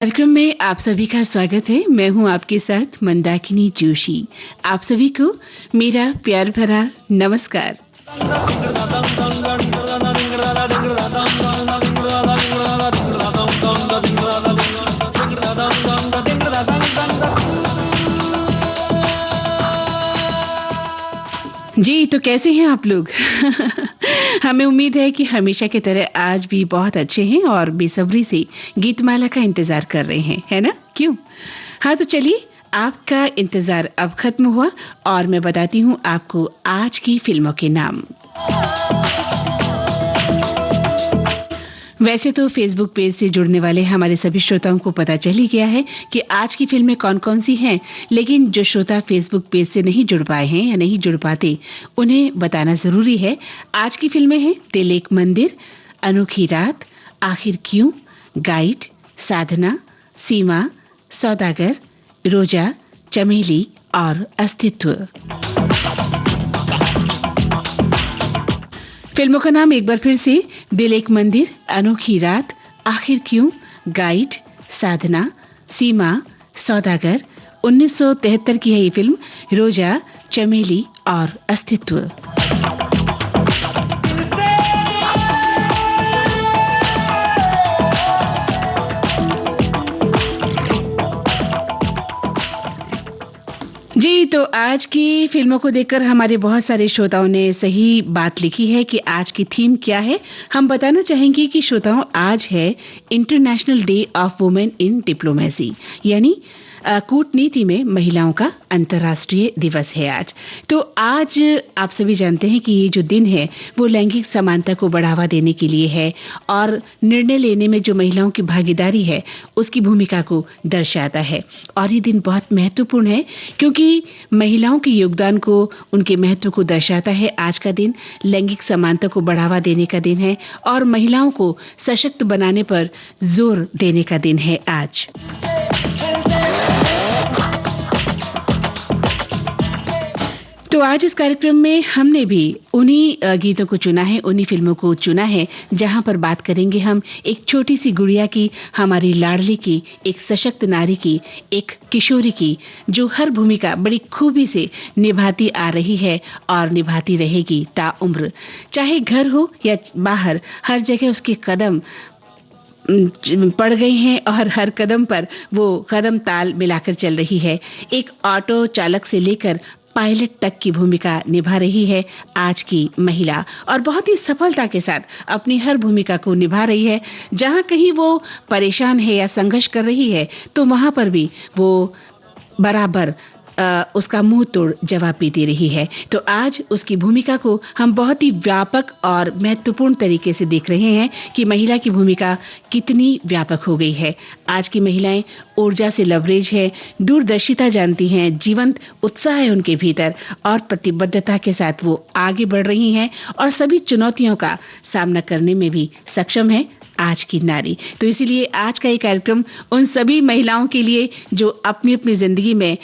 कार्यक्रम में आप सभी का स्वागत है। मैं हूं आपके साथ मंदाकिनी जोशी। आप सभी को मेरा प्यार भरा नमस्कार। जी, तो कैसे हैं आप लोग? हमें उम्मीद है कि हमेशा की तरह आज भी बहुत अच्छे हैं और बेसब्री से गीतमाला का इंतजार कर रहे हैं, है ना? क्यों? हाँ, तो चलिए, आपका इंतजार अब खत्म हुआ और मैं बताती हूँ आपको आज की फिल्मों के नाम। वैसे तो फेसबुक पेज से जुड़ने वाले हमारे सभी श्रोताओं को पता चल ही गया है कि आज की फिल्में कौन-कौन सी हैं, लेकिन जो श्रोता फेसबुक पेज से नहीं जुड़ पाए हैं या नहीं जुड़ पाते, उन्हें बताना जरूरी है। आज की फिल्में हैं दिल एक मंदिर, अनोखी रात, आखिर क्यों, गाइड, साधना, सीमा, सौदागर, रोजा, चमेली और अस्तित्व। फिल्मों का नाम एक बार फिर से दिल एक मंदिर, अनोखी रात, आखिर क्यों, गाइड, साधना, सीमा, सौदागर। 1973 की है ये फिल्म। रोजा, चमेली और अस्तित्व। जी, तो आज की फिल्मों को देखकर हमारे बहुत सारे श्रोताओं ने सही बात लिखी है कि आज की थीम क्या है। हम बताना चाहेंगे कि श्रोताओं, आज है international day of women in diplomacy, यानी कूटनीति में महिलाओं का अंतर्राष्ट्रीय दिवस है आज। तो आज आप सभी जानते हैं कि ये जो दिन है वो लैंगिक समानता को बढ़ावा देने के लिए है और निर्णय लेने में जो महिलाओं की भागीदारी है उसकी भूमिका को दर्शाता है। और ये दिन बहुत महत्वपूर्ण है क्योंकि महिलाओं के योगदान को, उनके महत्व को दर्शाता है। आज का दिन लैंगिक समानता को बढ़ावा देने का दिन है और महिलाओं को सशक्त बनाने पर जोर देने का दिन है आज। तो आज इस कार्यक्रम में हमने भी उन्हीं गीतों को चुना है, उन्हीं फिल्मों को चुना है जहां पर बात करेंगे हम एक छोटी सी गुड़िया की, हमारी लाडली की, एक सशक्त नारी की, एक किशोरी की, जो हर भूमिका बड़ी खूबी से निभाती आ रही है और निभाती रहेगी ताउम्र। चाहे घर हो या बाहर, हर जगह उसके कदम पड़ गए हैं और हर कदम पर वो कदम ताल मिलाकर चल रही है। एक ऑटो चालक से लेकर पायलट तक की भूमिका निभा रही है आज की महिला और बहुत ही सफलता के साथ अपनी हर भूमिका को निभा रही है। जहां कहीं वो परेशान है या संघर्ष कर रही है तो वहां पर भी वो बराबर उसका मुंह तोड़ जवाब भी दे रही है। तो आज उसकी भूमिका को हम बहुत ही व्यापक और महत्वपूर्ण तरीके से देख रहे हैं कि महिला की भूमिका कितनी व्यापक हो गई है। आज की महिलाएं ऊर्जा से लवरेज है, दूरदर्शिता जानती हैं, जीवंत उत्साह है उनके भीतर और प्रतिबद्धता के साथ वो आगे बढ़ रही हैं और सभी चुनौतियों का सामना करने में भी सक्षम है आज की नारी। तो इसीलिए आज का ये कार्यक्रम उन सभी महिलाओं के लिए जो अपनी अपनी जिंदगी में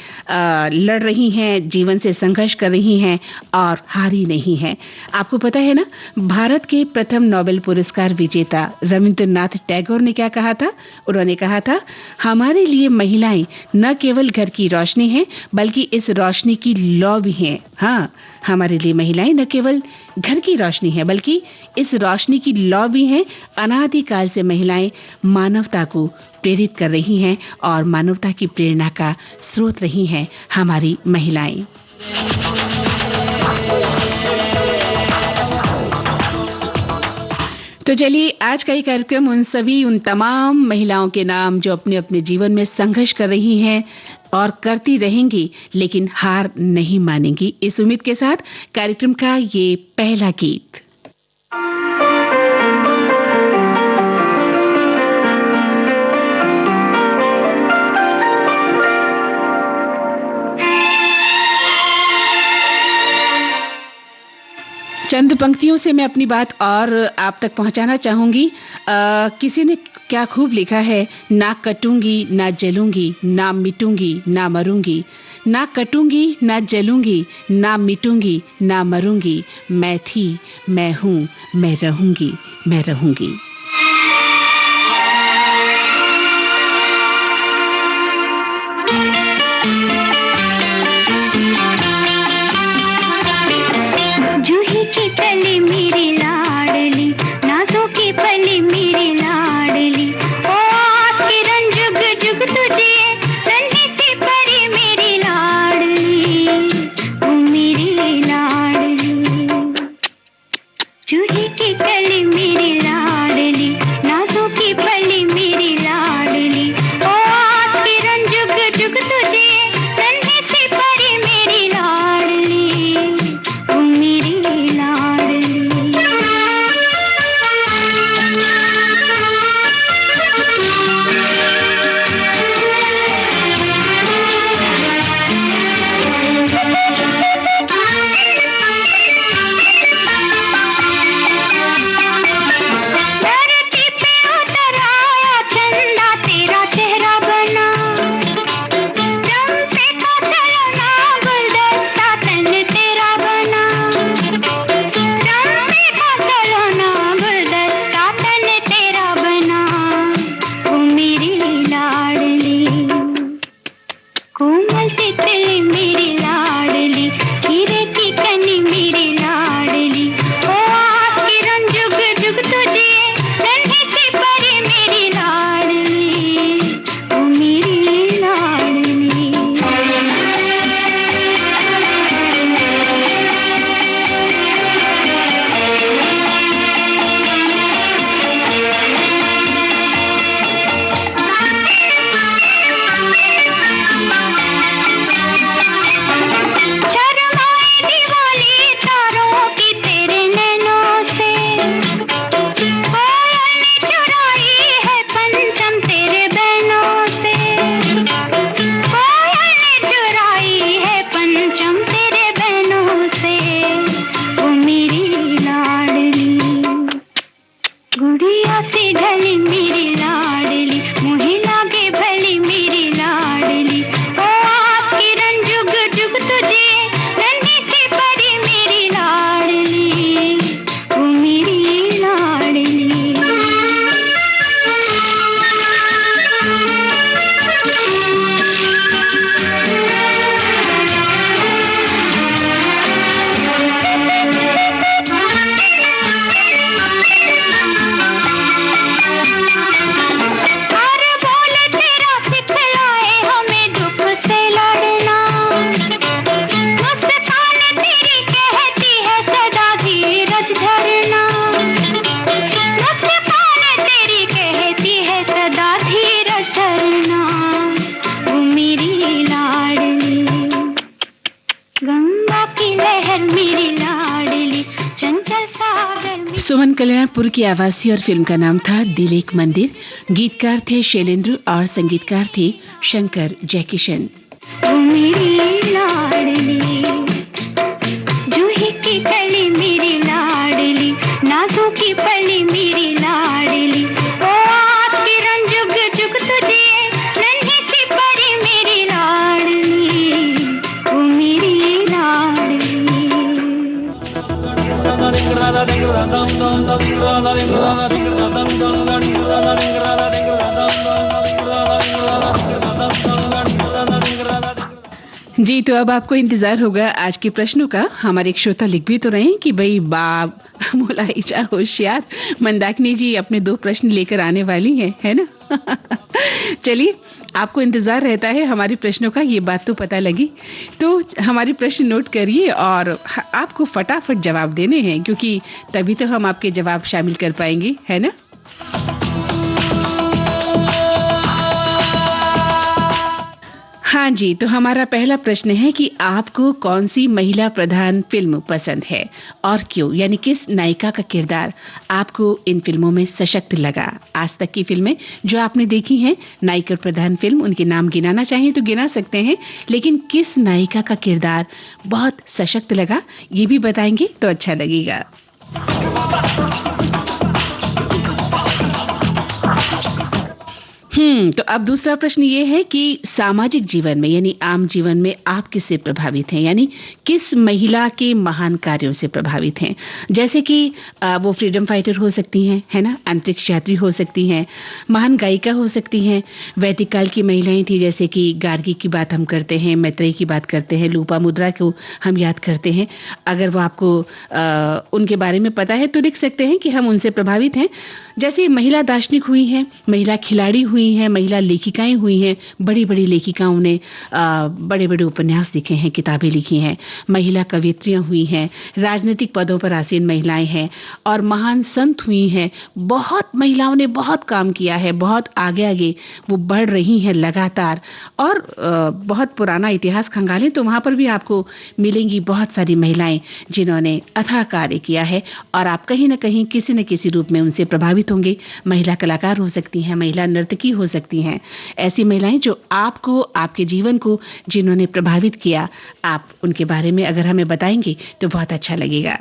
लड़ रही हैं, जीवन से संघर्ष कर रही हैं और हारी नहीं हैं। आपको पता है ना, भारत के प्रथम नोबेल पुरस्कार विजेता रविंद्रनाथ टैगोर ने क्या कहा था? उन्होंने कहा था, हमारे लिए महिलाएं न केवल घर की रोशनी हैं बल्कि इस रोशनी की लौ भी हैं। हाँ, हमारे लिए महिलाएं न केवल घर की रोशनी है बल्कि इस रोशनी की लौ भी हैं। अनादिकाल से महिलाएं मानवता को प्रेरित कर रही हैं और मानवता की प्रेरणा का स्रोत रही हैं हमारी महिलाएं। तो चलिए, आज का ये कार्यक्रम उन तमाम महिलाओं के नाम जो अपने अपने जीवन में संघर्ष कर रही हैं और करती रहेंगी लेकिन हार नहीं मानेंगी, इस उम्मीद के साथ कार्यक्रम का ये पहला गीत। चंद पंक्तियों से मैं अपनी बात और आप तक पहुंचाना चाहूंगी। किसी ने क्या खूब लिखा है, ना कटूंगी ना जलूंगी ना मिटूंगी ना मरूंगी, ना कटूंगी ना जलूंगी ना मिटूंगी ना मरूंगी, मैं थी, मैं हूं, मैं रहूंगी, मैं रहूंगी। लाडली कोमल तितली मेरी लाडली हीरे की कनी मेरी लाडली ओ किरण जुग जुग तुझे नन्ही सी परी मेरी लाडली ओ मेरी लाडली सुमन कल्याणपुर की आवाज थी और फिल्म का नाम था दिल एक मंदिर। गीतकार थे शैलेंद्र और संगीतकार थे शंकर जयकिशन। मेरी लाडली जूही की कली मेरी लाडली नाजों की पली मेरी लाडली ओ किरण जुग जुग तुझे नन्ही सी परी मेरी लाडली ओ मेरी लाडली जी, तो अब आपको इंतजार होगा आज के प्रश्नों का। हमारे एक श्रोता लिख भी तो रहे हैं कि भाई बाप मुलाइजा होशियार मंदाकिनी जी अपने 2 प्रश्न लेकर आने वाली हैं, है ना? चलिए, आपको इंतजार रहता है हमारे प्रश्नों का, ये बात तो पता लगी। तो हमारे प्रश्न नोट करिए और आपको फटाफट जवाब देने हैं, क्योंकि तभी तो हम आपके जवाब शामिल कर पाएंगे, है ना? हाँ जी, तो हमारा पहला प्रश्न है कि आपको कौन सी महिला प्रधान फिल्म पसंद है और क्यों? यानी किस नायिका का किरदार आपको इन फिल्मों में सशक्त लगा? आज तक की फिल्में जो आपने देखी हैं, नायिका प्रधान फिल्म, उनके नाम गिनाना चाहें तो गिना सकते हैं, लेकिन किस नायिका का किरदार बहुत सशक्त लगा, ये भी बताएंगे तो अच्छा लगेगा। तो अब दूसरा प्रश्न ये है कि सामाजिक जीवन में यानी आम जीवन में आप किससे प्रभावित हैं? यानी किस महिला के महान कार्यों से प्रभावित हैं? जैसे कि वो फ्रीडम फाइटर हो सकती हैं, है ना? अंतरिक्ष यात्री हो सकती हैं, महान गायिका हो सकती हैं, वैदिक काल की महिलाएं थी जैसे कि गार्गी की बात हम करते हैं, मैत्रेयी की बात करते हैं, लोपामुद्रा को हम याद करते हैं। अगर वो आपको उनके बारे में पता है तो लिख सकते हैं कि हम उनसे प्रभावित हैं। जैसे महिला दार्शनिक हुई हैं, महिला खिलाड़ी हुई हैं, महिला लेखिकाएं हुई हैं, बड़ी-बड़ी लेखिकाओं ने बड़े-बड़े उपन्यास लिखे हैं, किताबें लिखी हैं, महिला कवियत्रियां हुई हैं, राजनीतिक पदों पर आसीन महिलाएं हैं और महान संत हुई हैं। बहुत महिलाओं ने बहुत काम किया है, बहुत आगे-आगे वो बढ़ रही हैं लगातार। और बहुत पुराना इतिहास खंगालें तो वहां पर भी आपको मिलेंगी बहुत सारी महिलाएं जिन्होंने अथाह कार्य किया है और आप कहीं न कहीं किसी न किसी रूप में उनसे प्रभावित होंगे। महिला कलाकार हो सकती हैं, महिला नर्तकी हो सकती हैं, ऐसी महिलाएं जो आपको, आपके जीवन को जिन्होंने प्रभावित किया, आप उनके बारे में अगर हमें बताएंगे तो बहुत अच्छा लगेगा।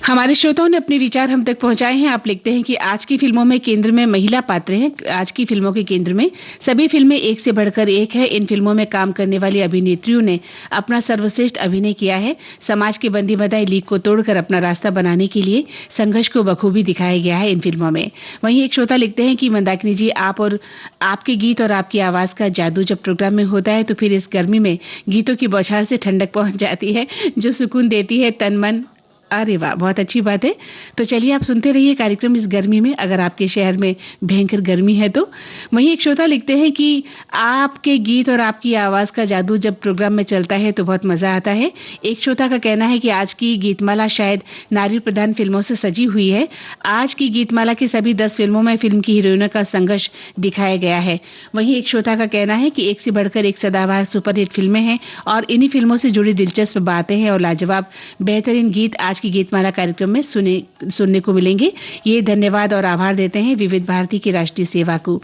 हमारे श्रोताओं ने अपने विचार हम तक पहुंचाए हैं। आप लिखते हैं कि आज की फिल्मों में केंद्र में महिला पात्र हैं। आज की फिल्मों के केंद्र में सभी फिल्में एक से बढ़कर एक है। इन फिल्मों में काम करने वाली अभिनेत्रियों ने अपना सर्वश्रेष्ठ अभिनय किया है। समाज के बंदी बधाई लीक को तोड़कर अपना रास्ता बनाने के लिए संघर्ष को बखूबी दिखाया गया है इन फिल्मों में। वहीं एक श्रोता लिखते हैं कि मंदाकिनी जी, आप और आपके गीत और आपकी आवाज का जादू जब प्रोग्राम में होता है तो फिर इस गर्मी में गीतों की बौछार से ठंडक पहुंच जाती है, जो सुकून देती है तन मन। अरे वाह, बहुत अच्छी बात है। तो चलिए आप सुनते रहिए कार्यक्रम इस गर्मी में, अगर आपके शहर में भयंकर गर्मी है तो। वहीं एक श्रोता लिखते हैं कि आपके गीत और आपकी आवाज का जादू जब प्रोग्राम में चलता है तो बहुत मजा आता है। एक श्रोता का कहना है कि आज की गीतमाला शायद नारी प्रधान फिल्मों से सजी हुई है। आज की गीतमाला की सभी 10 फिल्मों में फिल्म की हीरोइनों का संघर्ष दिखाया गया है। वहीं एक श्रोता का कहना है कि एक से बढ़कर एक सदाबहार सुपरहिट फिल्में हैं और इन्हीं फिल्मों से जुड़ी दिलचस्प बातें हैं और लाजवाब बेहतरीन गीत आज की गीतमाला कार्यक्रम में सुनने को मिलेंगे। ये धन्यवाद और आभार देते हैं विविध भारती की राष्ट्रीय सेवा को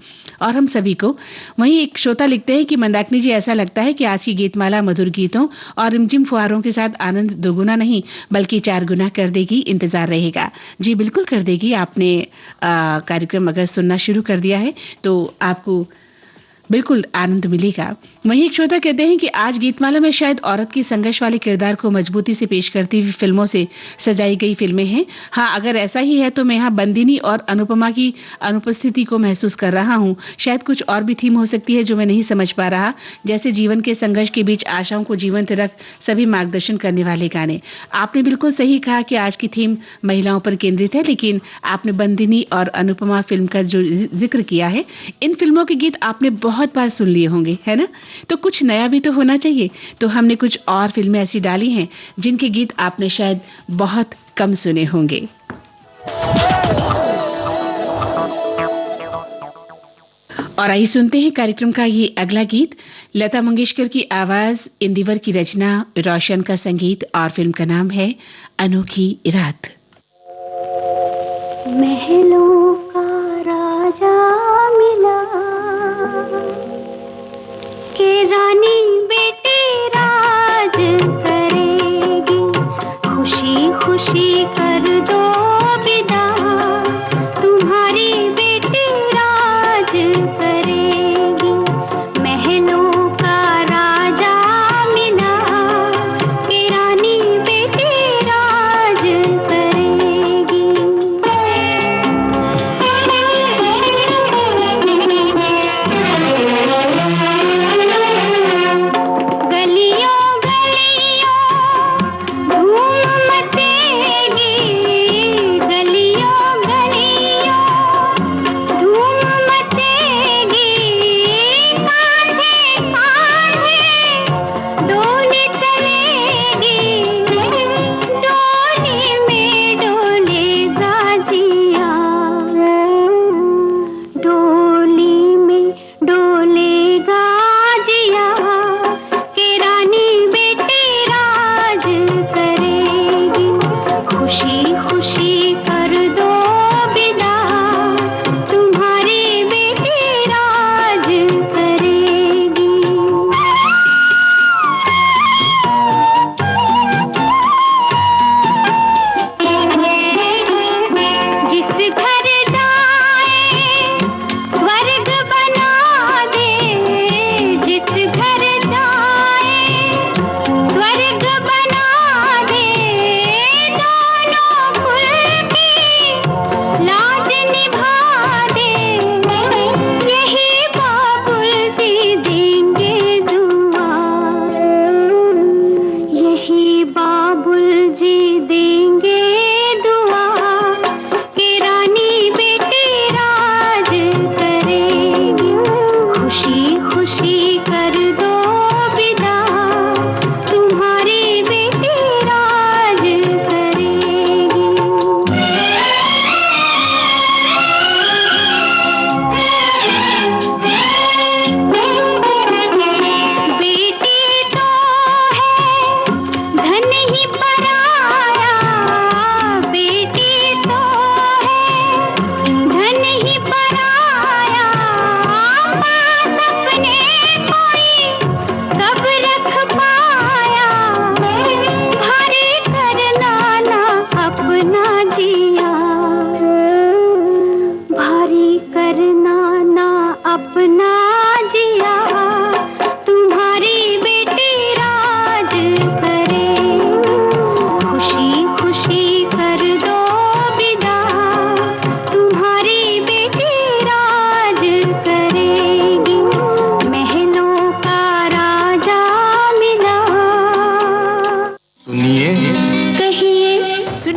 और हम सभी को। वहीं एक श्रोता लिखते हैं कि मंदाकिनी जी, ऐसा लगता है कि आज की गीतमाला मधुर गीतों और रिमझिम फुहारों के साथ आनंद दोगुना नहीं बल्कि 4 गुना कर देगी। इंतजार रहेगा। जी बिल्कुल कर देगी। आपने कार्यक्रम अगर सुनना शुरू कर दिया है तो आपको बिल्कुल आनंद मिलेगा। वहीं एक श्रोता कहते हैं कि आज गीतमाला में शायद औरत की संघर्ष वाले किरदार को मजबूती से पेश करती हुई फिल्मों से सजाई गई फिल्में हैं। हाँ, अगर ऐसा ही है तो मैं यहाँ बंदिनी और अनुपमा की अनुपस्थिति को महसूस कर रहा हूँ। शायद कुछ और भी थीम हो सकती है जो मैं नहीं समझ पा रहा, जैसे जीवन के संघर्ष के बीच आशाओं को जीवंत रख सभी मार्गदर्शन करने वाले गाने। आपने बिल्कुल सही कहा कि आज की थीम महिलाओं पर केंद्रित है, लेकिन आपने बंदिनी और अनुपमा फिल्म का जो जिक्र किया है, इन फिल्मों के गीत आपने बहुत बार सुन लिए होंगे, है ना? तो कुछ नया भी तो होना चाहिए। तो हमने कुछ और फिल्में ऐसी डाली हैं जिनके गीत आपने शायद बहुत कम सुने होंगे। और आइए सुनते हैं कार्यक्रम का ये अगला गीत। लता मंगेशकर की आवाज, इंदिवर की रचना, रोशन का संगीत और फिल्म का नाम है अनोखी रात। महलों का राजा मिला के रानी बेटी राज करेगी, खुशी खुशी कर दो विदा, तुम्हारी बेटी राज करेगी। महलों का राजा मिला के रानी बेटी राज करेगी। नहीं पराया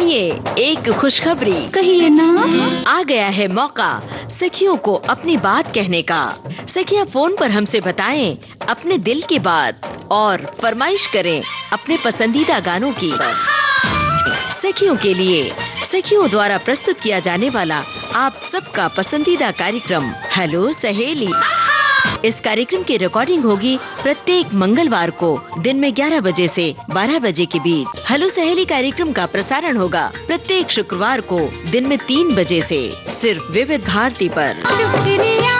सुनिए एक खुशखबरी। कहिए ना। आ गया है मौका सखियों को अपनी बात कहने का। सखियां फोन पर हमसे बताएं अपने दिल की बात और फरमाइश करें अपने पसंदीदा गानों की। सखियों के लिए सखियों द्वारा प्रस्तुत किया जाने वाला आप सबका पसंदीदा कार्यक्रम हेलो सहेली। इस कार्यक्रम की रिकॉर्डिंग होगी प्रत्येक मंगलवार को दिन में 11 बजे से 12 बजे के बीच। हेलो सहेली कार्यक्रम का प्रसारण होगा प्रत्येक शुक्रवार को दिन में 3 बजे से सिर्फ विविध भारती पर। शुक्रिया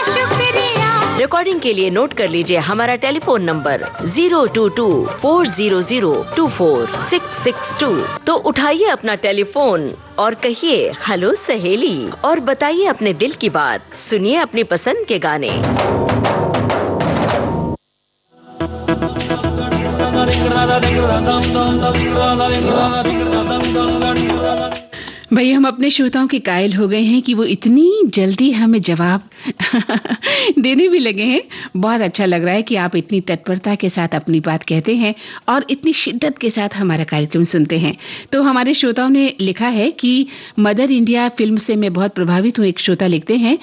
शुक्रिया। रिकॉर्डिंग के लिए नोट कर लीजिए हमारा टेलीफोन नंबर 022-400-24662। तो उठाइए अपना टेलीफोन और कहिए हेलो सहेली और बताइए अपने दिल की बात। सुनिए अपनी पसंद के गाने। भाई हम अपने श्रोताओं के कायल हो गए हैं कि वो इतनी जल्दी हमें जवाब देने भी लगे हैं। बहुत अच्छा लग रहा है कि आप इतनी तत्परता के साथ अपनी बात कहते हैं और इतनी शिद्दत के साथ हमारा कार्यक्रम सुनते हैं। तो हमारे श्रोताओं ने लिखा है कि मदर इंडिया फिल्म से मैं बहुत प्रभावित हूँ। एक श्रोता लिखते हैं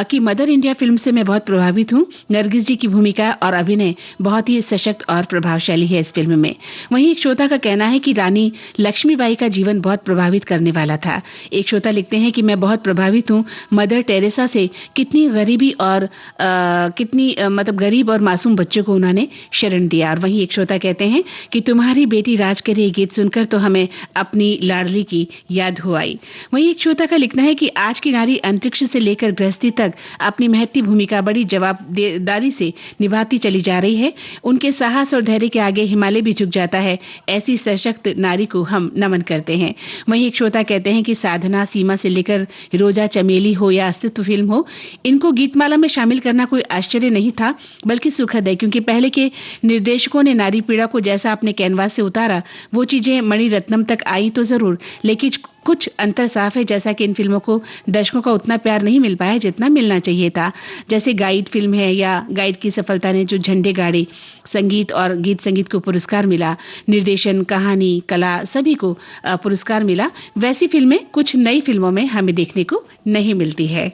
कि मदर इंडिया फिल्म से मैं बहुत प्रभावित हूँ। नरगिस जी की भूमिका और अभिनय बहुत ही सशक्त और प्रभावशाली है इस फिल्म में। वहीं एक श्रोता का कहना है कि रानी लक्ष्मीबाई का जीवन बहुत प्रभावित करने वाला था। एक श्रोता लिखते हैं कि मैं बहुत प्रभावित हूँ मदर टेरेसा से। कितनी गरीबी और मतलब गरीब और मासूम बच्चों को उन्होंने शरण दिया। और वहीं एक श्रोता कहते हैं कि तुम्हारी बेटी राज करे ये गीत सुनकर तो हमें अपनी लाडली की याद हो आई। वहीं एक श्रोता का लिखना है कि आज की नारी अंतरिक्ष से लेकर गृहस्थी तक अपनी महती भूमिका बड़ी जवाबदारी से निभाती चली जा रही है। उनके साहस और धैर्य के आगे हिमालय भी झुक जाता है। ऐसी सशक्त नारी को हम नमन करते हैं। वहीं एक श्रोता कहते हैं कि साधना, सीमा से लेकर रोजा, चमेली हो या अस्तित्व फिल्म हो, इनको गीतमाला में शामिल करना कोई आश्चर्य नहीं था बल्कि सुखद है, क्योंकि पहले के निर्देशकों ने नारी पीड़ा को जैसा अपने कैनवास से उतारा वो चीजें मणिरत्नम तक आई तो जरूर, लेकिन कुछ अंतर साफ है। जैसा कि इन फिल्मों को दर्शकों का उतना प्यार नहीं मिल पाया जितना मिलना चाहिए था। जैसे गाइड फिल्म है या गाइड की सफलता ने जो झंडे गाड़े, संगीत और गीत संगीत को पुरस्कार मिला, निर्देशन, कहानी, कला सभी को पुरस्कार मिला। वैसी फिल्में कुछ नई फिल्मों में हमें देखने को नहीं मिलती है।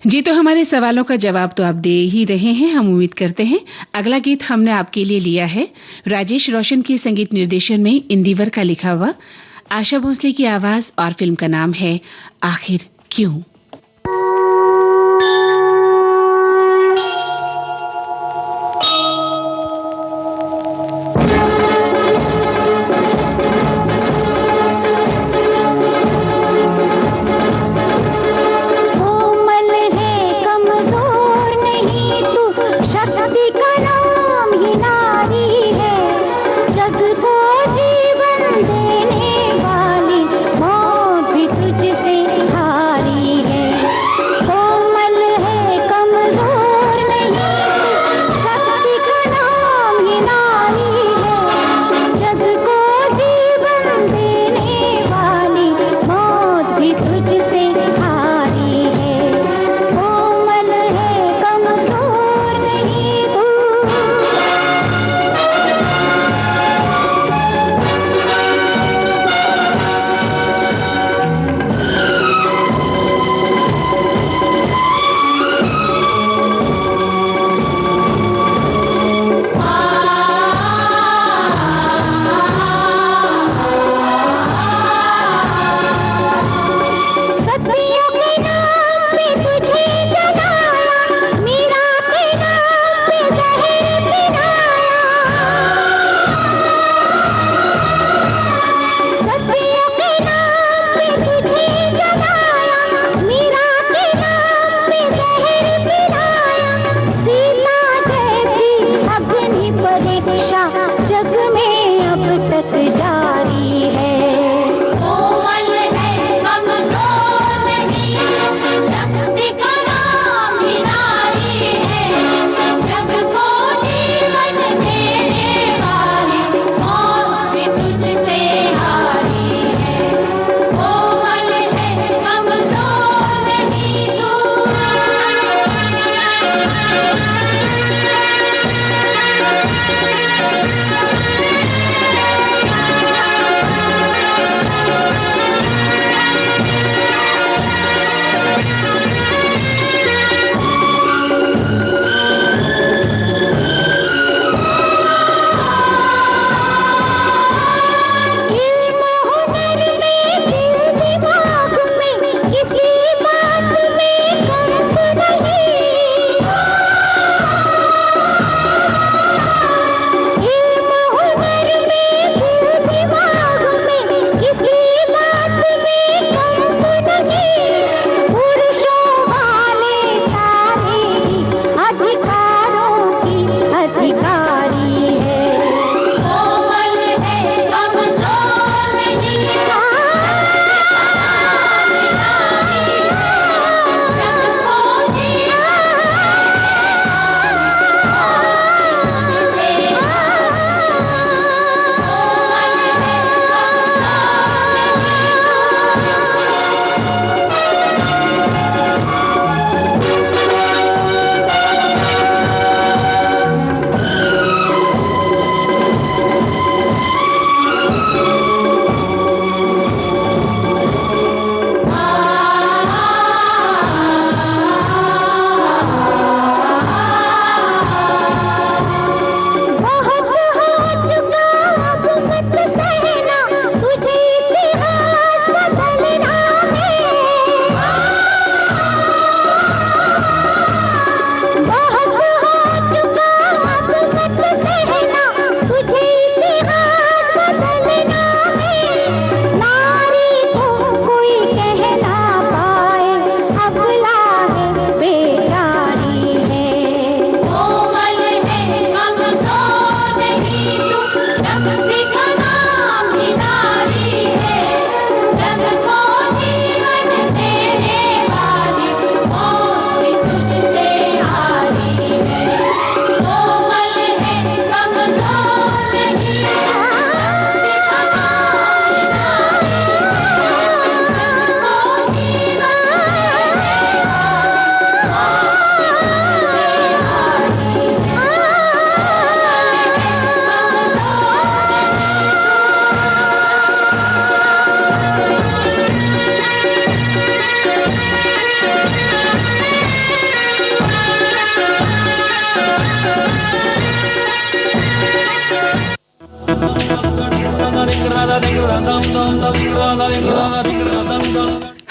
जी, तो हमारे सवालों का जवाब तो आप दे ही रहे हैं, हम उम्मीद करते हैं। अगला गीत हमने आपके लिए लिया है राजेश रोशन के संगीत निर्देशन में इंदिवर का लिखा हुआ, आशा भोसले की आवाज और फिल्म का नाम है आखिर क्यों। जीवन देने वाली मौत भी तुझसे हारी है।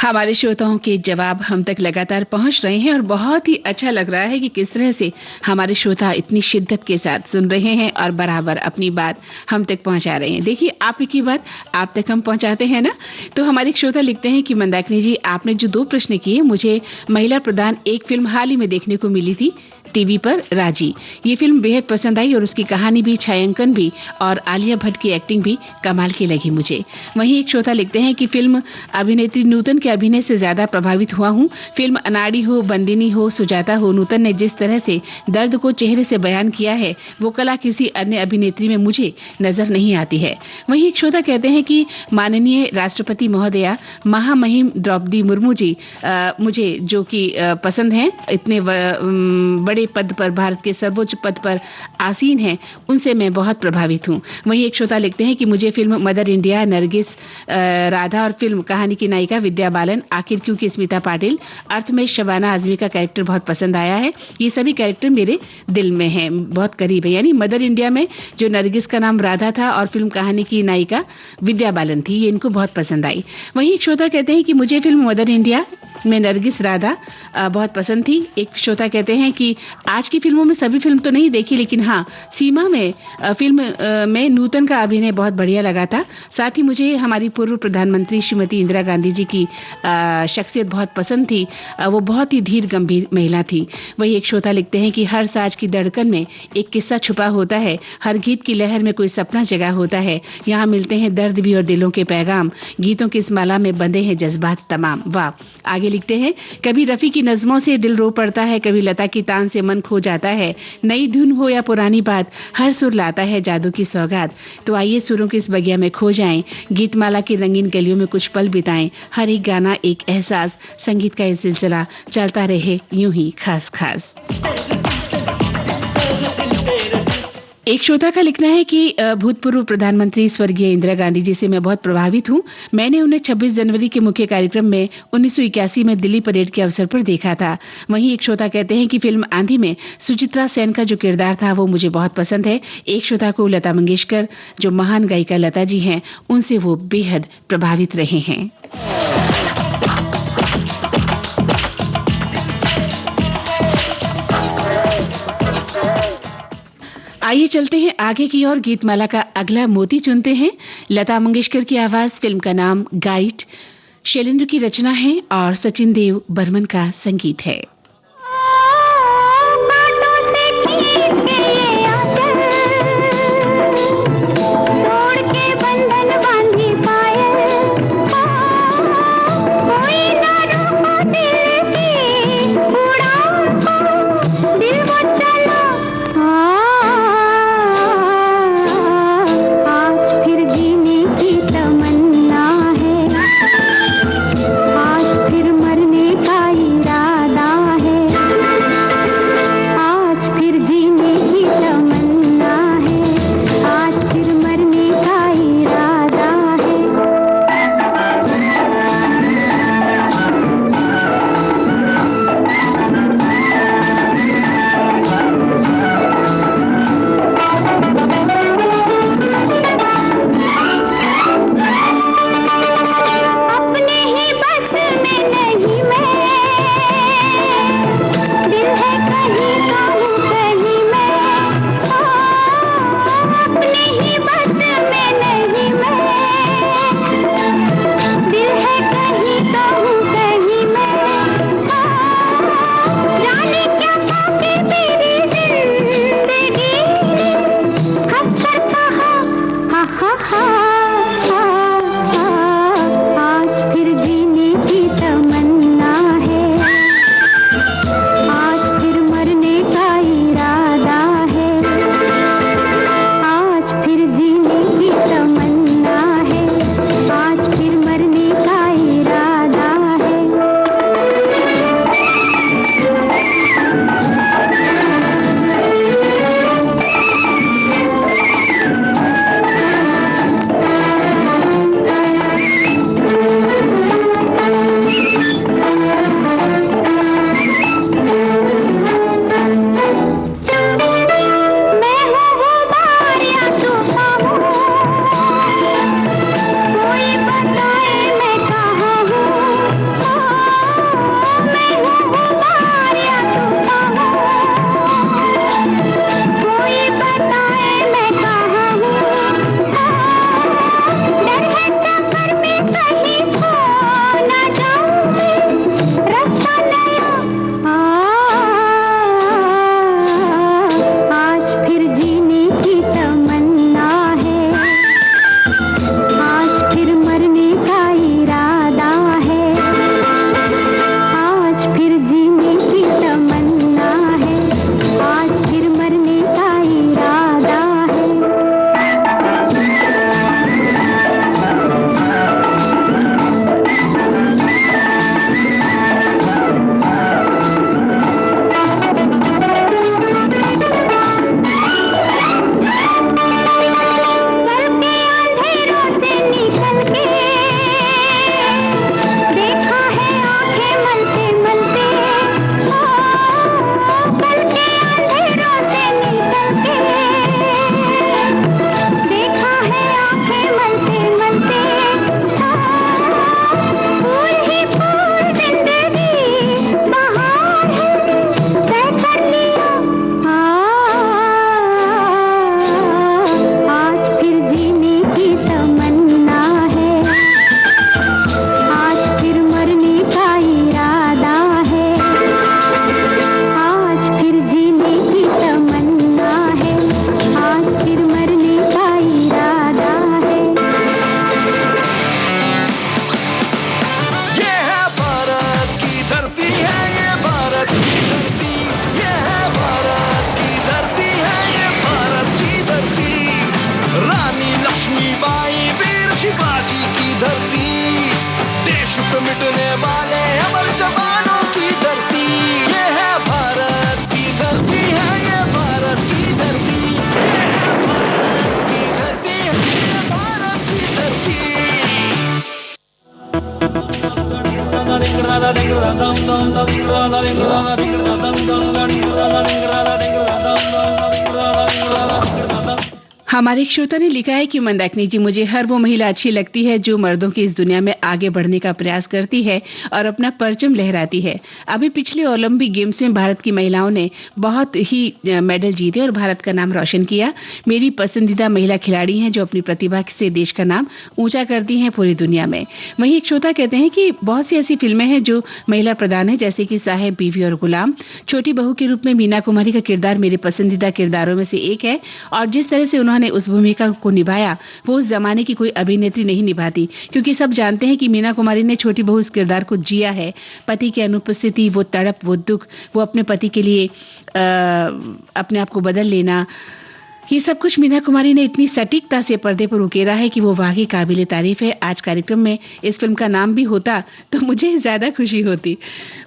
हमारे श्रोताओं के जवाब हम तक लगातार पहुंच रहे हैं और बहुत ही अच्छा लग रहा है कि किस तरह से हमारे श्रोता इतनी शिद्दत के साथ सुन रहे हैं और बराबर अपनी बात हम तक पहुंचा रहे हैं। देखिए, आप की बात आप तक हम पहुंचाते हैं ना। तो हमारे श्रोता लिखते हैं कि मंदाकिनी जी, आपने जो 2 प्रश्न किए, मुझे महिला प्रधान एक फिल्म हाल ही में देखने को मिली थी टीवी पर, राजी। ये फिल्म बेहद पसंद आई और उसकी कहानी भी, छायांकन भी और आलिया भट्ट की एक्टिंग भी कमाल की लगी मुझे। वहीं एक श्रोता लिखते हैं कि फिल्म अभिनेत्री नूतन के अभिनय से ज्यादा प्रभावित हुआ हूं। फिल्म अनाड़ी हो, बंदिनी हो, सुजाता हो, नूतन ने जिस तरह से दर्द को चेहरे से बयान किया है, वो कला किसी अन्य अभिनेत्री में मुझे नजर नहीं आती है। वहीं एक श्रोता कहते हैं कि माननीय राष्ट्रपति महोदया महामहिम द्रौपदी मुर्मू जी मुझे जो कि पसंद हैं, इतने बड़े पद पर, भारत के सर्वोच्च पद पर आसीन हैं, उनसे मैं बहुत प्रभावित हूं। वहीं एक श्रोता लिखते हैं कि मुझे film mother India, Nargis, Radha और फिल्म कहानी की नायिका विद्या बालन, आखिर क्योंकि स्मिता पाटिल, अर्थ में शबाना आजमी का कैरेक्टर बहुत पसंद आया है। ये सभी कैरेक्टर मेरे दिल में हैं, बहुत करीब है। यानी मदर इंडिया में जो नरगिस का नाम राधा था और फिल्म कहानी की नायिका विद्या बालन थी, ये इनको बहुत पसंद आई। वहीं एक श्रोता कहते हैं कि मुझे फिल्म मदर इंडिया में नरगिस, राधा बहुत पसंद थी। एक श्रोता कहते हैं कि आज की फिल्मों में सभी फिल्म तो नहीं देखी, लेकिन हाँ, सीमा में फिल्म में नूतन का अभिनय बहुत बढ़िया लगा था। साथ ही मुझे हमारी पूर्व प्रधानमंत्री श्रीमती इंदिरा गांधी जी की शख्सियत बहुत पसंद थी। वो बहुत ही धीर गंभीर महिला थी। वही एक श्रोता लिखते हैं कि हर साज की धड़कन में एक किस्सा छुपा होता है, हर गीत की लहर में कोई सपना जगा होता है। यहाँ मिलते हैं दर्द भी और दिलों के पैगाम, गीतों की इस माला में बंधे हैं जज्बात तमाम। वाह। आगे लिखते हैं, कभी रफी की नज़मों से दिल रो पड़ता है, कभी लता की तान से मन खो जाता है। नई धुन हो या पुरानी बात, हर सुर लाता है जादू की सौगात। तो आइए सुरों की इस बगिया में खो जाएं, गीतमाला की रंगीन गलियों में कुछ पल बिताएं। हर एक गाना एक एहसास, संगीत का ये सिलसिला चलता रहे यूं ही खास खास। एक श्रोता का लिखना है कि भूतपूर्व प्रधानमंत्री स्वर्गीय इंदिरा गांधी जी से मैं बहुत प्रभावित हूं। मैंने उन्हें 26 जनवरी के मुख्य कार्यक्रम में 1981 में दिल्ली परेड के अवसर पर देखा था। वहीं एक श्रोता कहते हैं कि फिल्म आंधी में सुचित्रा सेन का जो किरदार था वो मुझे बहुत पसंद है। एक श्रोता को लता मंगेशकर, जो महान गायिका लता जी हैं, उनसे वो बेहद प्रभावित रहे हैं। आइए चलते हैं आगे की ओर। गीतमाला का अगला मोती चुनते हैं। लता मंगेशकर की आवाज, फिल्म का नाम गाइड, शैलेंद्र की रचना है और सचिन देव बर्मन का संगीत है। मरने का इरादा हमारे एक श्रोता ने लिखा है कि मंदाकिनी जी, मुझे हर वो महिला अच्छी लगती है जो मर्दों की इस दुनिया में आगे बढ़ने का प्रयास करती है और अपना परचम लहराती है। अभी पिछले ओलंपिक गेम्स में भारत की महिलाओं ने बहुत ही मेडल जीते और भारत का नाम रोशन किया। मेरी पसंदीदा महिला खिलाड़ी हैं जो अपनी प्रतिभा से देश का नाम ऊंचा करती हैं पूरी दुनिया में। वहीं एक श्रोता कहते हैं कि बहुत सी ऐसी फिल्में हैं जो महिला प्रधान है, जैसे कि साहेब, बीवी और गुलाम। छोटी बहू के रूप में मीना कुमारी का किरदार मेरे पसंदीदा किरदारों में से एक है और जिस तरह से उन्होंने उस भूमिका को निभाया वो उस जमाने की कोई अभिनेत्री नहीं निभाती, क्योंकि सब जानते हैं कि मीना कुमारी ने छोटी बहू इस किरदार को जिया है। पति की अनुपस्थिति, वो तड़प, वो दुख, वो अपने पति के लिए अपने आप को बदल लेना, ये सब कुछ मीना कुमारी ने इतनी सटीकता से पर्दे पर उकेरा है कि वो वाकई काबिले तारीफ है। आज कार्यक्रम में इस फिल्म का नाम भी होता तो मुझे ज्यादा खुशी होती।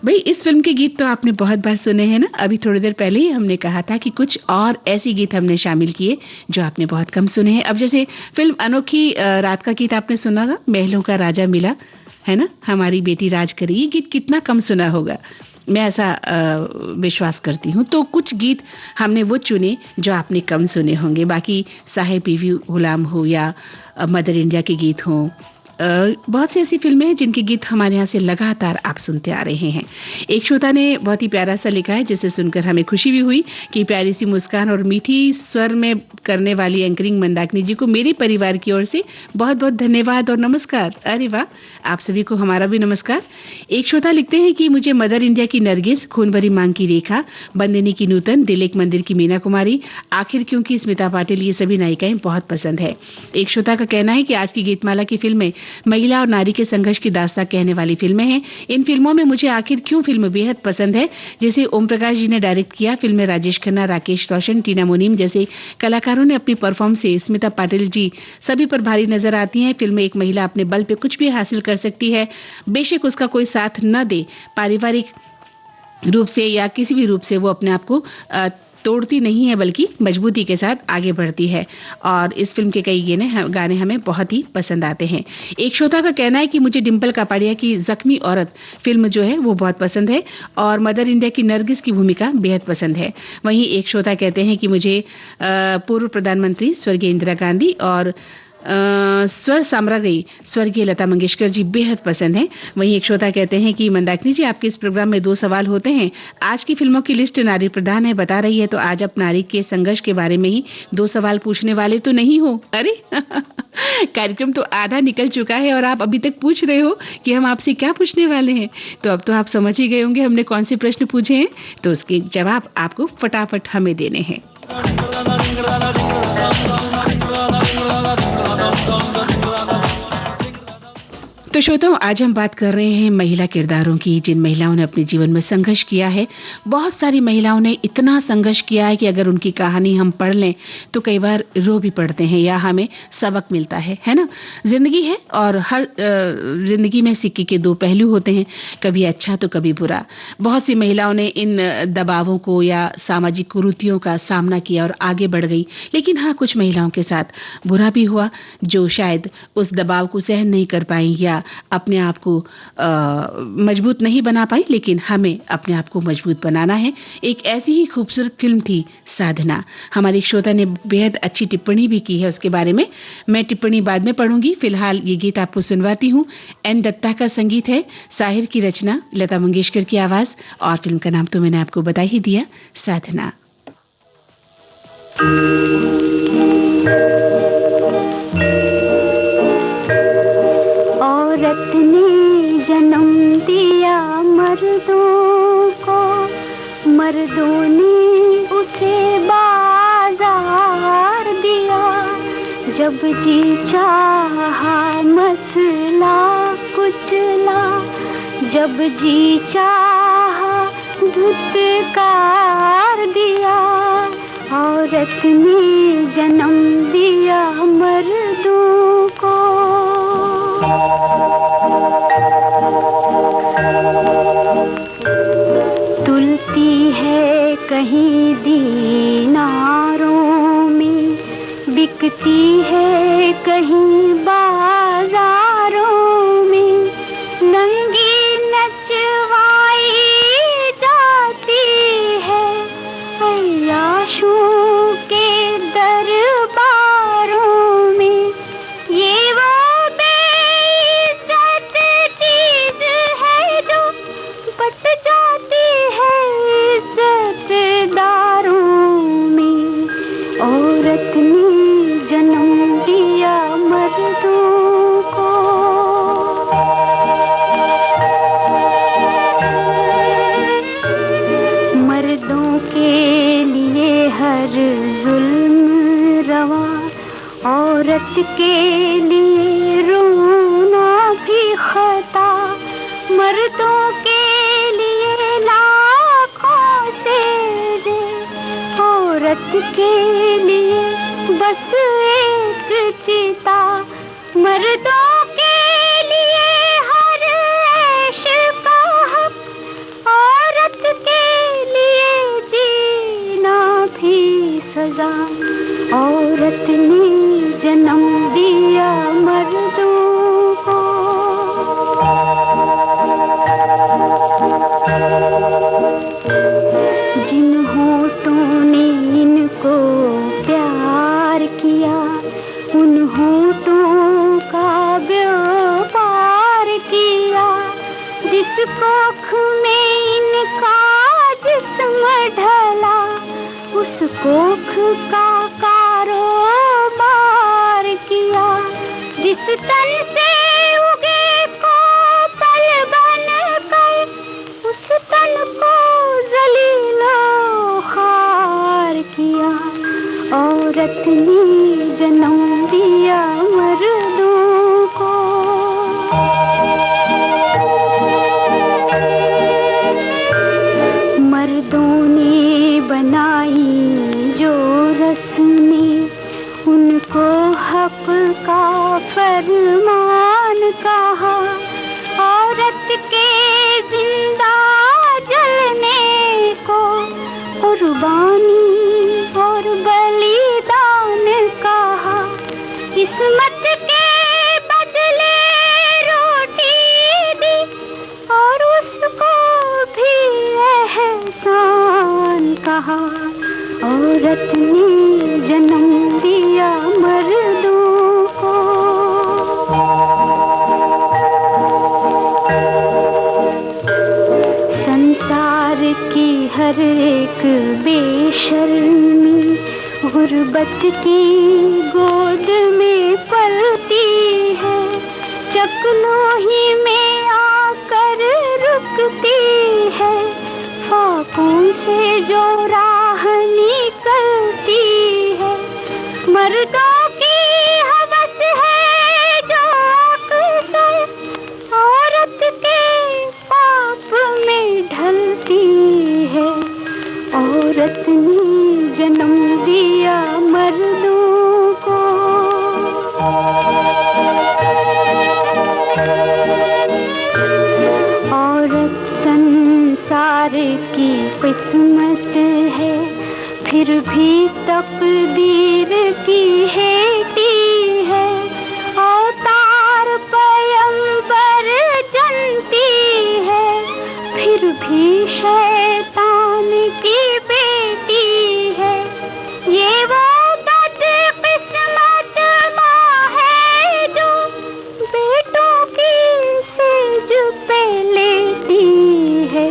भाई, इस फिल्म के गीत तो आपने बहुत बार सुने हैं ना। अभी थोड़ी देर पहले ही हमने कहा था कि कुछ और ऐसी गीत हमने शामिल किए जो आपने बहुत कम सुने हैं। अब जैसे फिल्म अनोखी रात का गीत आपने सुना था, महलों का राजा मिला, है ना, हमारी बेटी राज करी, ये गीत कितना कम सुना होगा, मैं ऐसा विश्वास करती हूँ। तो कुछ गीत हमने वो चुने जो आपने कम सुने होंगे। बाकी साहेब, बीवी, गुलाम हो या मदर इंडिया के गीत हों, बहुत सी ऐसी फिल्में हैं जिनके गीत हमारे यहाँ से लगातार आप सुनते आ रहे हैं। एक श्रोता ने बहुत ही प्यारा सा लिखा है जिसे सुनकर हमें खुशी भी हुई कि प्यारी सी मुस्कान और मीठी स्वर में करने वाली एंकरिंग मंदाकिनी जी को मेरे परिवार की ओर से बहुत बहुत धन्यवाद और नमस्कार। अरे वाह, आप सभी को हमारा भी नमस्कार। एक श्रोता लिखते हैं कि मुझे मदर इंडिया की नरगिस, खून भरी मांग की रेखा, बंदिनी की नूतन, दिल एक मंदिर की मीना कुमारी, आखिर क्योंकि स्मिता पाटिल, ये सभी नायिकाएं बहुत पसंद है। एक श्रोता का कहना है कि आज की गीतमाला की फिल्में महिला और नारी के संघर्ष की दास्तां कहने वाली फिल्में हैं। इन फिल्मों में मुझे आखिर क्यों फिल्म बेहद पसंद है, जिसे ओम प्रकाश जी ने डायरेक्ट किया। फिल्म में राजेश खन्ना, राकेश रोशन, टीना मुनीम जैसे कलाकारों ने अपनी परफॉर्मेंस से स्मिता पाटिल जी सभी पर भारी नजर आती हैं। फिल्म में एक महिला अपने बल पे कुछ भी हासिल कर सकती है, बेशक उसका कोई साथ न दे, पारिवारिक रूप से या किसी भी रूप से वो अपने आप को तोड़ती नहीं है, बल्कि मजबूती के साथ आगे बढ़ती है। और इस फिल्म के कई गाने हमें बहुत ही पसंद आते हैं। एक श्रोता का कहना है कि मुझे डिम्पल कापाड़िया की जख्मी औरत फिल्म जो है वो बहुत पसंद है और मदर इंडिया की नरगिस की भूमिका बेहद पसंद है। वहीं एक श्रोता कहते हैं कि मुझे पूर्व प्रधानमंत्री स्वर्गीय इंदिरा गांधी और स्वर साम्राज्ञी स्वर्गीय लता मंगेशकर जी बेहद पसंद हैं। वहीं एक श्रोता कहते हैं कि मंदाकिनी जी, आपके इस प्रोग्राम में 2 सवाल होते हैं। आज की फिल्मों की लिस्ट नारी प्रधान है बता रही है, तो आज आप नारी के संघर्ष के बारे में ही 2 सवाल पूछने वाले तो नहीं हो? अरे कार्यक्रम तो आधा निकल चुका है और आप अभी तक पूछ रहे हो कि हम आपसे क्या पूछने वाले हैं। तो अब तो आप समझ ही गए होंगे हमने कौन से प्रश्न पूछे हैं, तो उसके जवाब आपको फटाफट हमें देने हैं। तो श्रोताओं, आज हम बात कर रहे हैं महिला किरदारों की, जिन महिलाओं ने अपने जीवन में संघर्ष किया है। बहुत सारी महिलाओं ने इतना संघर्ष किया है कि अगर उनकी कहानी हम पढ़ लें तो कई बार रो भी पड़ते हैं या हमें सबक मिलता है ना। जिंदगी है और हर जिंदगी में सिक्के के 2 पहलू होते हैं, कभी अच्छा तो कभी बुरा। बहुत सी महिलाओं ने इन दबावों को या सामाजिक कुरीतियों का सामना किया और आगे बढ़ गई। लेकिन हाँ, कुछ महिलाओं के साथ बुरा भी हुआ जो शायद उस दबाव को सहन नहीं कर पाई या अपने आप को मजबूत नहीं बना पाई। लेकिन हमें अपने आप को मजबूत बनाना है। एक ऐसी ही खूबसूरत फिल्म थी साधना। हमारे एक श्रोता ने बेहद अच्छी टिप्पणी भी की है उसके बारे में। मैं टिप्पणी बाद में पढ़ूंगी, फिलहाल ये गीत आपको सुनवाती हूँ। एन दत्ता का संगीत है, साहिर की रचना, लता मंगेशकर की आवाज और फिल्म का नाम तो मैंने आपको बता ही दिया, साधना। औरत ने जन्म दिया मर्दों को, मर्दों ने उसे बाजार दिया। जब जी चाहा मसला कुचला, जब जी चाहा धुतकार दिया। औरत ने जन्म दिया मर्दों को। तुलती है कहीं दीनारों में, बिकती है कहीं बाजारों में। नंगी नचवाई जाती है अय्याशों के दरबार औरत ने जन्म दिया मर्दों को। मर्दों के लिए हर जुल्म रवा, औरत के लिए रोना भी खता। मर्दों के लिए लाखों से दे, औरत के लिए बस एक चिता। मर्दों के लिए हर ऐश का हक, औरत के लिए जीना भी सजा। औरत ने जन्म दिया मर्दों को। जिन होठों ने इनको प्यार किया, उन होठों का व्यापार किया। जिस कोख में इनका जिस्म ढला, उस कोख का कारोबार किया। जिस तन से उगे को पल बन कर, उस तन को जलीलो खार किया। औरत ने जन्म दिया मर्दों को। मर्दों ने बनाई जो रस्में, उनको हक का फरमान कहा। औरत के जिंदा जलने को कुर्बानी और बलिदान कहा। किस्मत के बदले रोटी दी, और उसको भी एहसान कहा। औरत ने जन्म दिया मर्दों को। संसार की हर एक बेशर्मी गुर्बत की गोद में पलती है। चकलोही में आकर रुकती है, फाकों से जो राह निकलती है। मर्दों की हवस है जो अक्सर औरत के पाप में ढलती है। औरत ने जन्म दिया मर्दों को। औरत संसार की किस्मत है, फिर भी तकदीर की हेती है। अवतार पैगंबर जनती है, फिर भी शैतान की बेटी है। ये वो बदकिस्मत माँ है जो बेटों की सेज पे लेती है।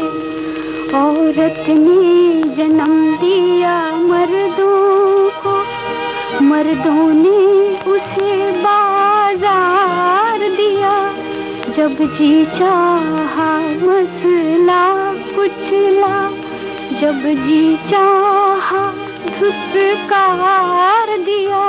औरत ने जन्म दिया मर्दों को, मर्दों ने उसे बाजार दिया। जब जी चाहा मसला कुचला, जब जी चाहा धुतकार दिया।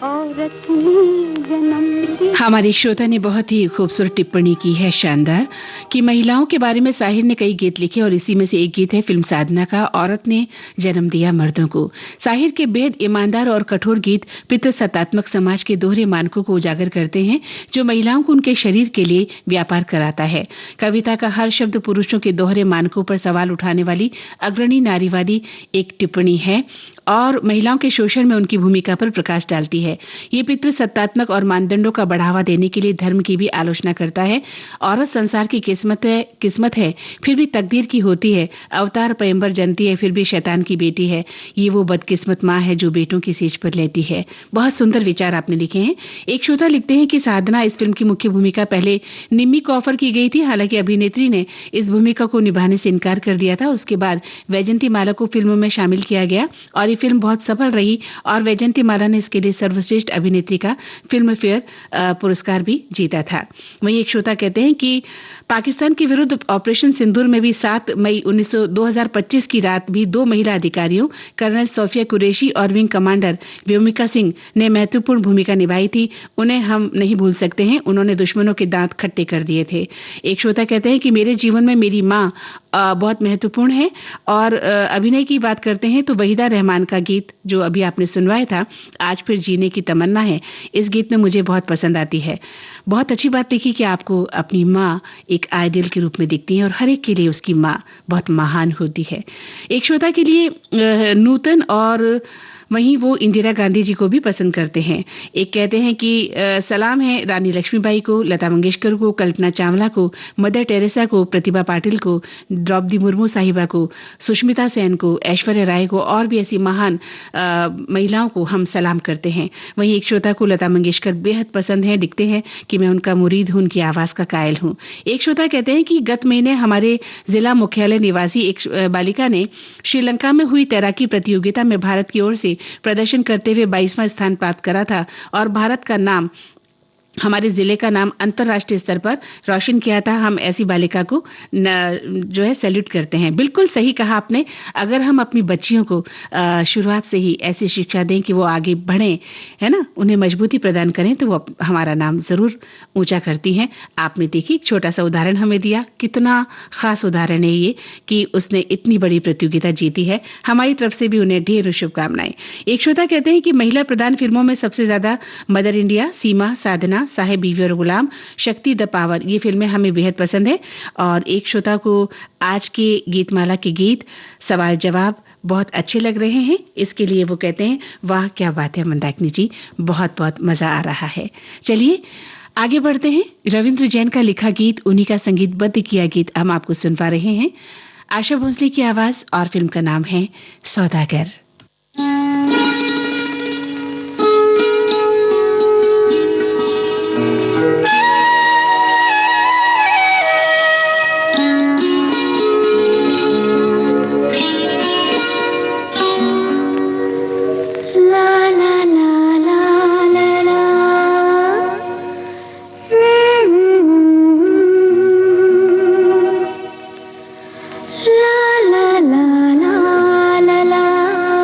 औरत ने जन्म दिया। हमारे श्रोता ने बहुत ही खूबसूरत टिप्पणी की है, शानदार, कि महिलाओं के बारे में साहिर ने कई गीत लिखे और इसी में से एक गीत है फिल्म साधना का, औरत ने जन्म दिया मर्दों को। साहिर के बेहद ईमानदार और कठोर गीत पितृसत्तात्मक समाज के दोहरे मानकों को उजागर करते हैं, जो महिलाओं को उनके शरीर के लिए व्यापार कराता है। कविता का हर शब्द पुरुषों के दोहरे मानकों पर सवाल उठाने वाली अग्रणी नारीवादी एक टिप्पणी है और महिलाओं के शोषण में उनकी भूमिका पर प्रकाश डालती है। है। ये पितृ सत्तात्मक और मानदंडों का बढ़ावा देने के लिए धर्म की भी आलोचना करता है। औरत संसार की किस्मत है फिर भी तकदीर की होती है। अवतार पैगंबर जनती है फिर भी शैतान की बेटी है। ये वो बदकिस्मत माँ है जो बेटों की सेज पर लेटी है। बहुत सुंदर विचार आपने लिखे हैं। एक श्रोता लिखते हैं कि साधना इस फिल्म की मुख्य भूमिका पहले निम्मी को ऑफर की गई थी, हालांकि अभिनेत्री ने इस भूमिका को निभाने से इनकार कर दिया था। उसके बाद वैजंती माला को फिल्म में शामिल किया गया और ये फिल्म बहुत सफल रही और वैजंती माला ने इसके लिए सर्वश्रेष्ठ अभिनेत्री का फिल्म फेयर पुरस्कार भी जीता था। वहीं एक श्रोता कहते हैं कि पाकिस्तान के विरुद्ध ऑपरेशन सिंदूर में भी 7 मई 2025 की रात भी 2 महिला अधिकारियों कर्नल सोफिया कुरैशी और विंग कमांडर व्योमिका सिंह ने महत्वपूर्ण भूमिका निभाई थी। उन्हें हम नहीं भूल सकते हैं। उन्होंने दुश्मनों के दांत खट्टे कर दिए थे। एक श्रोता कहते हैं कि मेरे जीवन में मेरी माँ बहुत महत्वपूर्ण है। और अभिनय की बात करते हैं तो वहीदा रहमान का गीत जो अभी आपने सुनवाया था, आज फिर जीने की तमन्ना है, इस गीत में मुझे बहुत पसंद आती है। बहुत अच्छी बात लिखी कि आपको अपनी माँ एक आइडियल के रूप में दिखती है और हर एक के लिए उसकी माँ बहुत महान होती है। एक श्रोता के लिए नूतन और वहीं वो इंदिरा गांधी जी को भी पसंद करते हैं। एक कहते हैं कि सलाम है रानी लक्ष्मीबाई को, लता मंगेशकर को, कल्पना चावला को, मदर टेरेसा को, प्रतिभा पाटिल को, द्रौपदी मुर्मू साहिबा को, सुष्मिता सेन को, ऐश्वर्या राय को और भी ऐसी महान महिलाओं को हम सलाम करते हैं। वहीं एक श्रोता को लता मंगेशकर बेहद पसंद है। लिखते हैं कि मैं उनका मुरीद हूं, उनकी आवाज का कायल हूं। एक श्रोता कहते हैं कि गत महीने हमारे जिला मुख्यालय निवासी एक बालिका ने श्रीलंका में हुई तैराकी प्रतियोगिता में भारत की ओर से प्रदर्शन करते हुए 22वां स्थान प्राप्त करा था और भारत का नाम, हमारे जिले का नाम अंतर्राष्ट्रीय स्तर पर रोशन किया था। हम ऐसी बालिका को जो है सैल्यूट करते हैं। बिल्कुल सही कहा आपने। अगर हम अपनी बच्चियों को शुरुआत से ही ऐसी शिक्षा दें कि वो आगे बढ़ें, है ना, उन्हें मजबूती प्रदान करें, तो वो हमारा नाम जरूर ऊंचा करती हैं। आपने देखी एक छोटा सा उदाहरण हमें दिया, कितना खास उदाहरण है ये कि उसने इतनी बड़ी प्रतियोगिता जीती है। हमारी तरफ से भी उन्हें ढेर शुभकामनाएं। एक श्रोता कहते हैं कि महिला प्रधान फिल्मों में सबसे ज्यादा मदर इंडिया, सीमा, साधना, साहेब बीवी और गुलाम, शक्ति द पावर, ये फिल्में हमें बेहद पसंद है। और एक श्रोता को आज के गीतमाला के गीत सवाल जवाब बहुत अच्छे लग रहे हैं। इसके लिए वो कहते हैं वाह क्या बात है मंदाकिनी जी, बहुत बहुत मजा आ रहा है। चलिए आगे बढ़ते हैं। रविंद्र जैन का लिखा गीत, उन्हीं का संगीतबद्ध किया गीत हम आपको सुनवा रहे हैं। आशा भोसले की आवाज और फिल्म का नाम है सौदागर। La la la la la la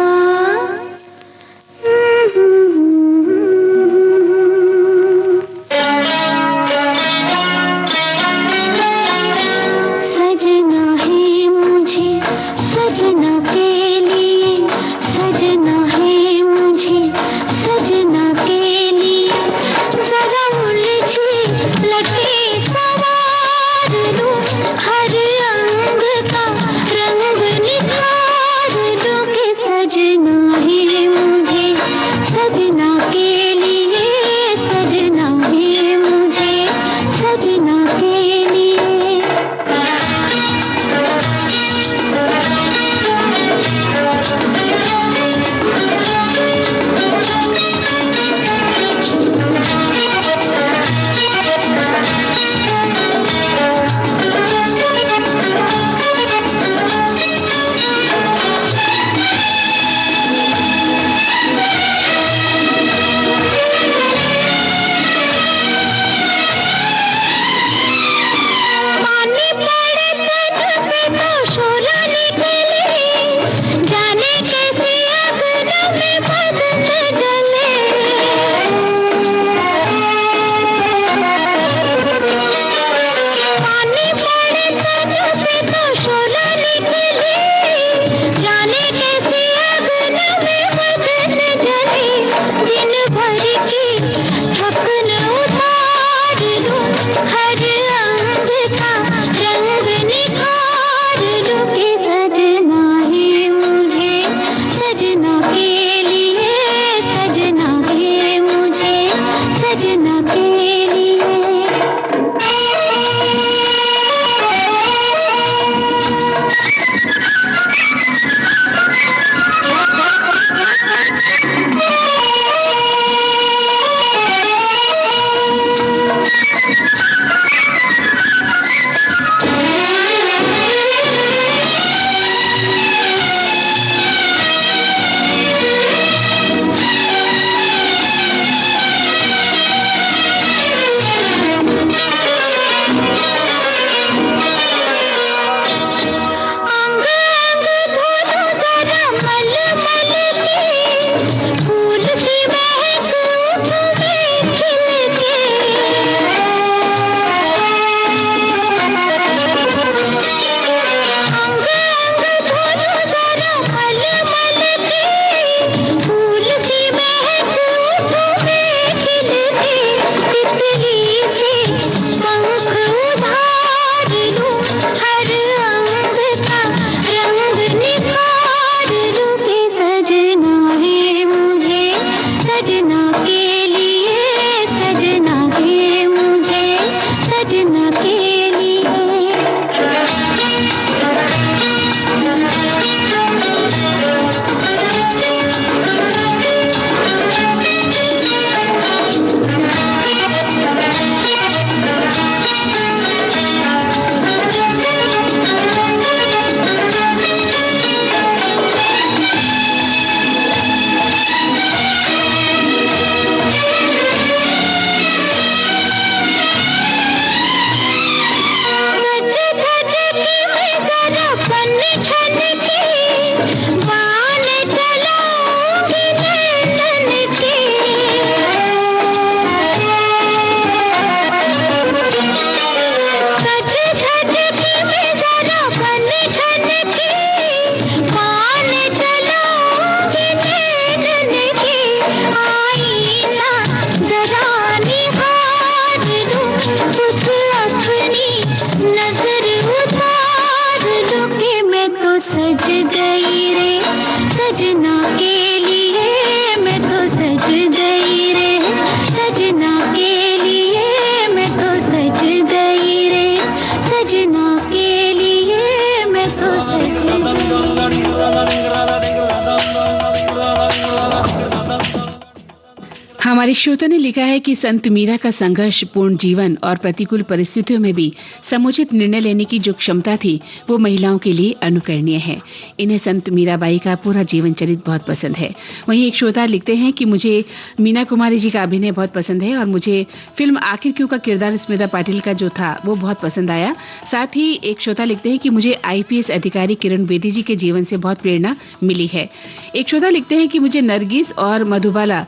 हमारे श्रोता ने लिखा है कि संत मीरा का संघर्ष पूर्ण जीवन और प्रतिकूल परिस्थितियों में भी समुचित निर्णय लेने की जो क्षमता थी वो महिलाओं के लिए अनुकरणीय है। इन्हें संत मीराबाई का पूरा जीवन चरित्र बहुत पसंद है। वहीं एक श्रोता लिखते हैं कि मुझे मीना कुमारी जी का अभिनय बहुत पसंद है और मुझे फिल्म आखिर क्यों का किरदार स्मिता पाटिल का जो था वो बहुत पसंद आया। साथ ही एक श्रोता लिखते हैं कि मुझे आईपीएस अधिकारी किरण बेदी जी के जीवन से बहुत प्रेरणा मिली है। एक श्रोता लिखते हैं कि मुझे नरगिस और मधुबाला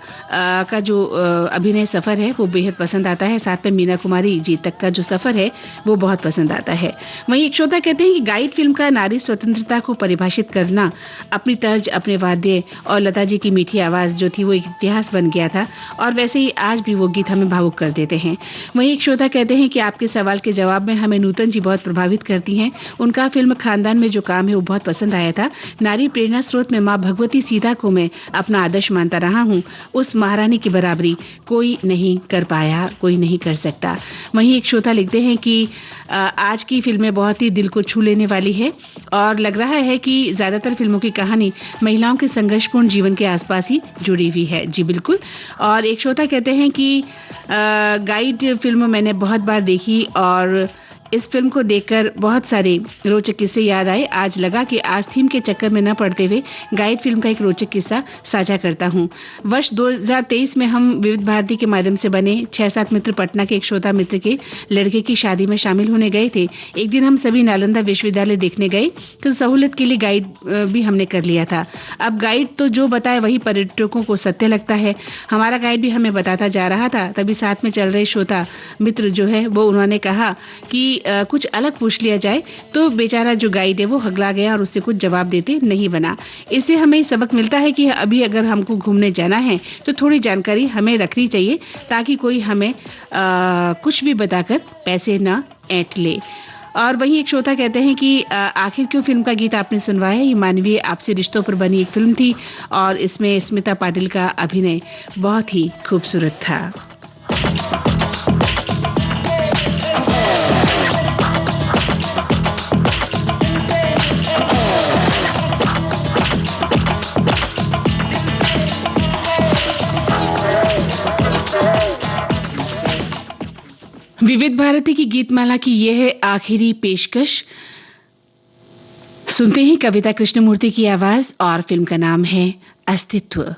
का जो अभिनय सफर है वो बेहद पसंद आता है। साथ में मीना कुमारी जी तक का जो सफर है वो बहुत पसंद आता है। वहीं एक श्रोता कहते हैं कि गाइड फिल्म का नारी स्वतंत्रता को परिभाषित करना, अपनी तर्ज, अपने वाद्य और लता जी की मीठी आवाज जो थी वो एक इतिहास बन गया था और वैसे ही आज भी वो गीत हमें भावुक कर देते हैं। वहीं एक श्रोता कहते हैं कि आपके सवाल के जवाब में हमें नूतन जी बहुत प्रभावित करती हैं। उनका फिल्म खानदान में जो काम है वो बहुत पसंद आया था। नारी प्रेरणा स्रोत में माँ भगवती सीता को मैं अपना आदर्श मानता रहा हूँ। उस महारानी की बराबरी कोई नहीं कर पाया, कोई नहीं कर सकता। वहीं एक श्रोता लिखते हैं कि आज की फिल्में बहुत ही दिल को छू लेने वाली है और लग रहा है कि ज्यादातर फिल्मों की कहानी महिलाओं के संघर्षपूर्ण जीवन के आसपास ही जुड़ी हुई है। जी बिल्कुल। और एक श्रोता कहते हैं कि गाइड फिल्म मैंने बहुत बार देखी और इस फिल्म को देखकर बहुत सारे रोचक किस्से याद आए। आज लगा कि आज थीम के चक्कर में न पड़ते हुए गाइड फिल्म का एक रोचक किस्सा साझा करता हूं। वर्ष 2023 में हम विविध भारती के माध्यम से बने 6-7 मित्र पटना के एक श्रोता मित्र के लड़के की शादी में शामिल होने गए थे। एक दिन हम सभी नालंदा विश्वविद्यालय देखने गए तो सहूलियत के लिए गाइड भी हमने कर लिया था। अब गाइड तो जो बताए वही पर्यटकों को सत्य लगता है। हमारा गाइड भी हमें बताता जा रहा था, तभी साथ में चल रहे श्रोता मित्र जो है वो उन्होंने कहा कि कुछ अलग पूछ लिया जाए तो बेचारा जो गाइड है वो हगला गया और उससे कुछ जवाब देते नहीं बना। इससे हमें सबक मिलता है कि अभी अगर हमको घूमने जाना है तो थोड़ी जानकारी हमें रखनी चाहिए ताकि कोई हमें कुछ भी बताकर पैसे ना ऐंठ ले। और वहीं एक श्रोता कहते हैं कि आखिर क्यों फिल्म का गीत आपने सुनवाया। ये मानवीय आपसी रिश्तों पर बनी एक फिल्म थी और इसमें स्मिता पाटिल का अभिनय बहुत ही खूबसूरत था। विविध भारती की गीतमाला की यह है आखिरी पेशकश। सुनते हैं कविता कृष्णमूर्ति की आवाज और फिल्म का नाम है अस्तित्व।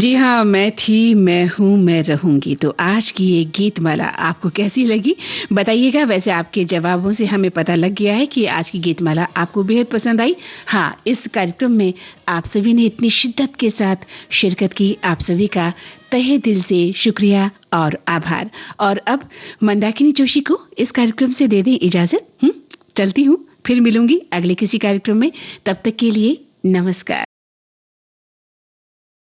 जी हाँ, मैं थी, मैं हूँ, मैं रहूंगी। तो आज की ये गीत माला आपको कैसी लगी बताइएगा। वैसे आपके जवाबों से हमें पता लग गया है कि आज की गीत माला आपको बेहद पसंद आई। हाँ, इस कार्यक्रम में आप सभी ने इतनी शिद्दत के साथ शिरकत की, आप सभी का तहे दिल से शुक्रिया और आभार। और अब मंदाकिनी जोशी को इस कार्यक्रम से दे दें इजाजत। चलती हूँ, फिर मिलूंगी अगले किसी कार्यक्रम में। तब तक के लिए नमस्कार।